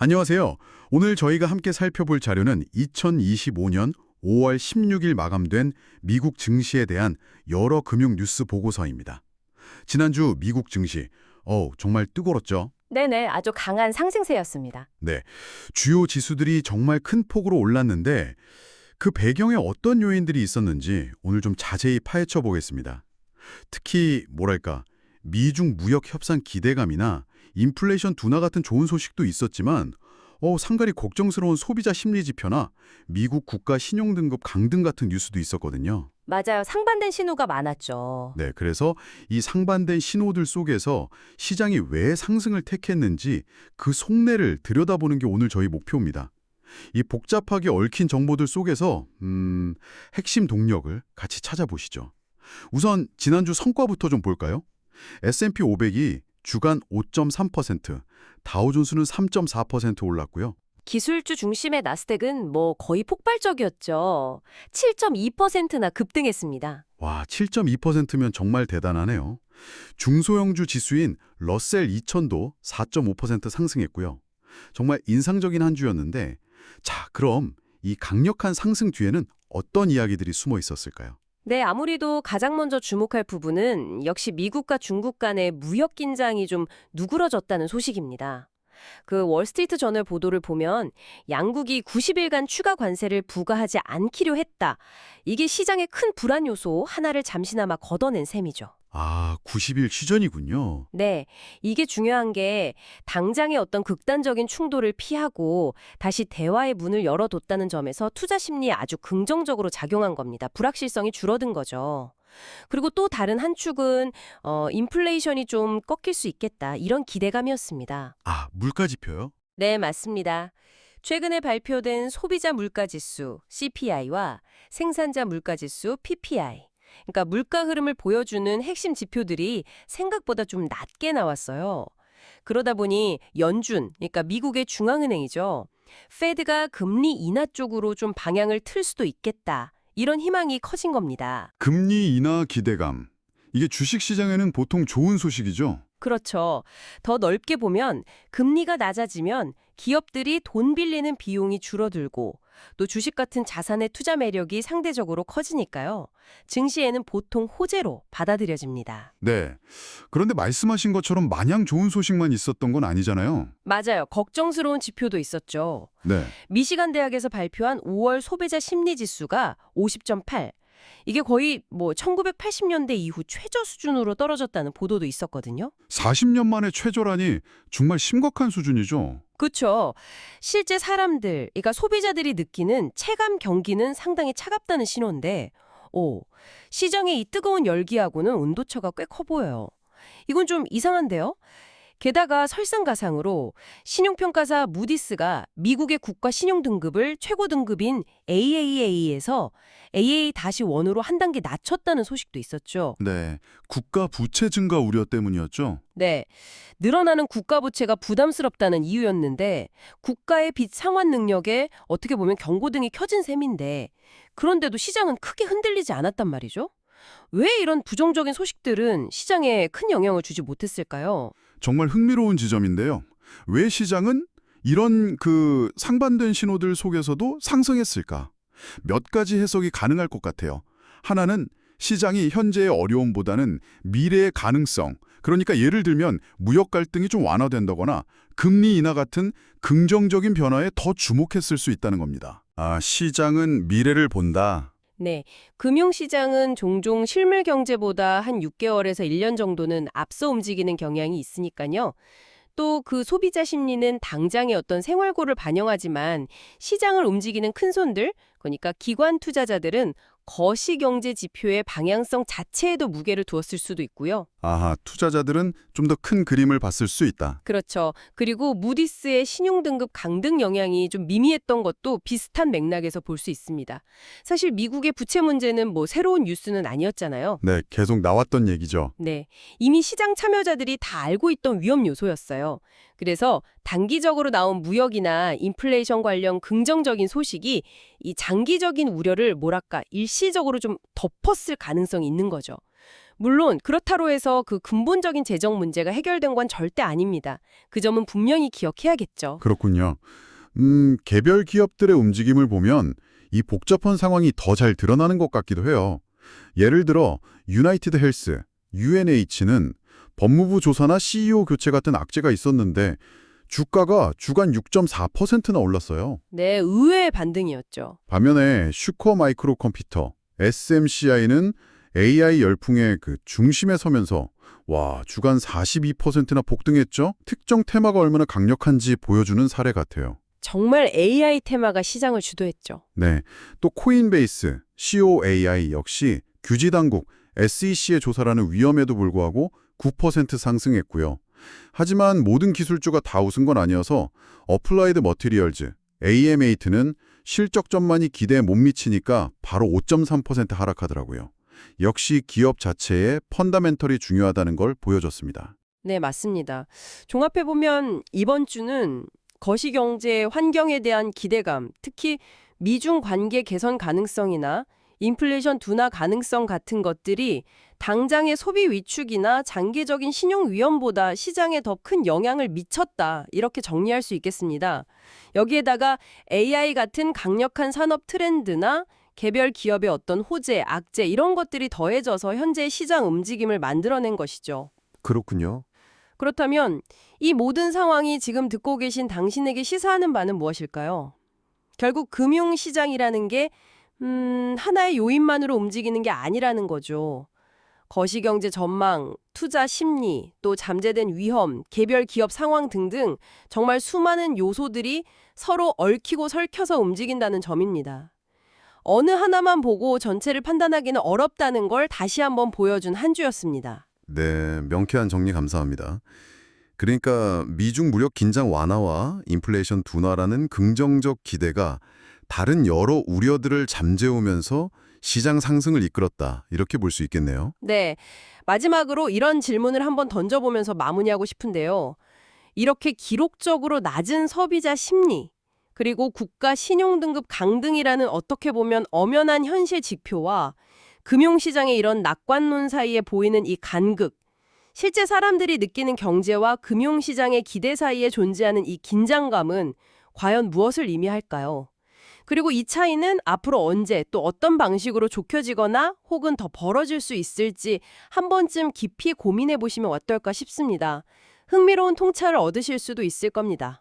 안녕하세요. 오늘 저희가 함께 살펴볼 자료는 2025년 5월 16일 마감된 미국 증시에 대한 여러 금융 뉴스 보고서입니다. 지난주 미국 증시, 정말 뜨거웠죠? 네네, 아주 강한 상승세였습니다. 네, 주요 지수들이 정말 큰 폭으로 올랐는데 그 배경에 어떤 요인들이 있었는지 오늘 좀 자세히 파헤쳐 보겠습니다. 특히 미중 무역 협상 기대감이나 인플레이션 둔화 같은 좋은 소식도 있었지만 상당히 걱정스러운 소비자 심리 지표나 미국 국가 신용 등급 강등 같은 뉴스도 있었거든요. 맞아요. 상반된 신호가 많았죠. 네, 그래서 이 상반된 신호들 속에서 시장이 왜 상승을 택했는지 그 속내를 들여다보는 게 오늘 저희 목표입니다. 이 복잡하게 얽힌 정보들 속에서 핵심 동력을 같이 찾아보시죠. 우선 지난주 성과부터 좀 볼까요? S&P 500이 주간 5.3%, 다우존스는 3.4% 올랐고요. 기술주 중심의 나스닥은 거의 폭발적이었죠. 7.2%나 급등했습니다. 와, 7.2%면 정말 대단하네요. 중소형주 지수인 러셀 2000도 4.5% 상승했고요. 정말 인상적인 한 주였는데, 자, 그럼 이 강력한 상승 뒤에는 어떤 이야기들이 숨어 있었을까요? 네, 아무래도 가장 먼저 주목할 부분은 역시 미국과 중국 간의 무역 긴장이 좀 누그러졌다는 소식입니다. 그 월스트리트 저널 보도를 보면 양국이 90일간 추가 관세를 부과하지 않기로 했다. 이게 시장의 큰 불안 요소 하나를 잠시나마 걷어낸 셈이죠. 아, 90일 시전이군요. 네, 이게 중요한 게 당장의 어떤 극단적인 충돌을 피하고 다시 대화의 문을 열어뒀다는 점에서 투자 심리에 아주 긍정적으로 작용한 겁니다. 불확실성이 줄어든 거죠. 그리고 또 다른 한 축은 인플레이션이 좀 꺾일 수 있겠다 이런 기대감이었습니다. 아, 물가지표요? 네, 맞습니다. 최근에 발표된 소비자 물가지수 CPI와 생산자 물가지수 PPI 그러니까 물가 흐름을 보여주는 핵심 지표들이 생각보다 좀 낮게 나왔어요. 그러다 보니 연준, 그러니까 미국의 중앙은행이죠. 페드가 금리 인하 쪽으로 좀 방향을 틀 수도 있겠다. 이런 희망이 커진 겁니다. 금리 인하 기대감. 이게 주식시장에는 보통 좋은 소식이죠? 그렇죠. 더 넓게 보면 금리가 낮아지면 기업들이 돈 빌리는 비용이 줄어들고 또 주식 같은 자산의 투자 매력이 상대적으로 커지니까요. 증시에는 보통 호재로 받아들여집니다. 네. 그런데 말씀하신 것처럼 마냥 좋은 소식만 있었던 건 아니잖아요. 맞아요. 걱정스러운 지표도 있었죠. 네. 미시간 대학에서 발표한 5월 소비자 심리 지수가 50.8. 이게 거의 1980년대 이후 최저 수준으로 떨어졌다는 보도도 있었거든요. 40년 만에 최저라니 정말 심각한 수준이죠. 그렇죠. 실제 사람들, 그러니까 소비자들이 느끼는 체감 경기는 상당히 차갑다는 신호인데 시장의 이 뜨거운 열기하고는 온도차가 꽤 커 보여요. 이건 좀 이상한데요? 게다가 설상가상으로 신용평가사 무디스가 미국의 국가 신용 등급을 최고 등급인 AAA에서 AA-1으로 한 단계 낮췄다는 소식도 있었죠. 네. 국가 부채 증가 우려 때문이었죠. 네, 늘어나는 국가 부채가 부담스럽다는 이유였는데 국가의 빚 상환 능력에 어떻게 보면 경고등이 켜진 셈인데 그런데도 시장은 크게 흔들리지 않았단 말이죠. 왜 이런 부정적인 소식들은 시장에 큰 영향을 주지 못했을까요? 정말 흥미로운 지점인데요. 왜 시장은 이런 상반된 신호들 속에서도 상승했을까? 몇 가지 해석이 가능할 것 같아요. 하나는 시장이 현재의 어려움보다는 미래의 가능성, 그러니까 예를 들면 무역 갈등이 좀 완화된다거나 금리 인하 같은 긍정적인 변화에 더 주목했을 수 있다는 겁니다. 아, 시장은 미래를 본다. 네, 금융시장은 종종 실물 경제보다 한 6개월에서 1년 정도는 앞서 움직이는 경향이 있으니까요. 또 그 소비자 심리는 당장의 어떤 생활고를 반영하지만 시장을 움직이는 큰손들, 그러니까 기관 투자자들은 거시경제 지표의 방향성 자체에도 무게를 두었을 수도 있고요. 아하, 투자자들은 좀 더 큰 그림을 봤을 수 있다. 그렇죠. 그리고 무디스의 신용등급 강등 영향이 좀 미미했던 것도 비슷한 맥락에서 볼 수 있습니다. 사실 미국의 부채 문제는 새로운 뉴스는 아니었잖아요. 네, 계속 나왔던 얘기죠. 네, 이미 시장 참여자들이 다 알고 있던 위험 요소였어요. 그래서 단기적으로 나온 무역이나 인플레이션 관련 긍정적인 소식이 이 장기적인 우려를 일시적으로 좀 덮었을 가능성이 있는 거죠. 물론 그렇다고 해서 그 근본적인 재정 문제가 해결된 건 절대 아닙니다. 그 점은 분명히 기억해야겠죠. 그렇군요. 개별 기업들의 움직임을 보면 이 복잡한 상황이 더 잘 드러나는 것 같기도 해요. 예를 들어 유나이티드 헬스, UNH는 법무부 조사나 CEO 교체 같은 악재가 있었는데 주가가 주간 6.4%나 올랐어요. 네, 의외의 반등이었죠. 반면에 슈커 마이크로 컴퓨터, SMCI는 AI 열풍의 그 중심에 서면서 와, 주간 42%나 복등했죠? 특정 테마가 얼마나 강력한지 보여주는 사례 같아요. 정말 AI 테마가 시장을 주도했죠. 네, 또 코인베이스, COAI 역시 규지당국 SEC의 조사라는 위험에도 불구하고 9% 상승했고요. 하지만 모든 기술주가 다 웃은 건 아니어서 어플라이드 머티리얼즈, AMAT는 실적 전망이 기대에 못 미치니까 바로 5.3% 하락하더라고요. 역시 기업 자체의 펀더멘털이 중요하다는 걸 보여줬습니다. 네, 맞습니다. 종합해보면 이번 주는 거시경제 환경에 대한 기대감, 특히 미중 관계 개선 가능성이나 인플레이션 둔화 가능성 같은 것들이 당장의 소비 위축이나 장기적인 신용 위험보다 시장에 더 큰 영향을 미쳤다. 이렇게 정리할 수 있겠습니다. 여기에다가 AI 같은 강력한 산업 트렌드나 개별 기업의 어떤 호재, 악재 이런 것들이 더해져서 현재의 시장 움직임을 만들어낸 것이죠. 그렇군요. 그렇다면 이 모든 상황이 지금 듣고 계신 당신에게 시사하는 바는 무엇일까요? 결국 금융시장이라는 게 하나의 요인만으로 움직이는 게 아니라는 거죠. 거시경제 전망, 투자 심리, 또 잠재된 위험, 개별 기업 상황 등등 정말 수많은 요소들이 서로 얽히고 설켜서 움직인다는 점입니다. 어느 하나만 보고 전체를 판단하기는 어렵다는 걸 다시 한번 보여준 한 주였습니다. 네, 명쾌한 정리 감사합니다. 그러니까 미중 무력 긴장 완화와 인플레이션 둔화라는 긍정적 기대가 다른 여러 우려들을 잠재우면서 시장 상승을 이끌었다. 이렇게 볼 수 있겠네요. 네, 마지막으로 이런 질문을 한번 던져보면서 마무리하고 싶은데요. 이렇게 기록적으로 낮은 소비자 심리, 그리고 국가 신용등급 강등이라는 어떻게 보면 엄연한 현실 지표와 금융시장의 이런 낙관론 사이에 보이는 이 간극, 실제 사람들이 느끼는 경제와 금융시장의 기대 사이에 존재하는 이 긴장감은 과연 무엇을 의미할까요? 그리고 이 차이는 앞으로 언제 또 어떤 방식으로 좁혀지거나 혹은 더 벌어질 수 있을지 한 번쯤 깊이 고민해 보시면 어떨까 싶습니다. 흥미로운 통찰을 얻으실 수도 있을 겁니다.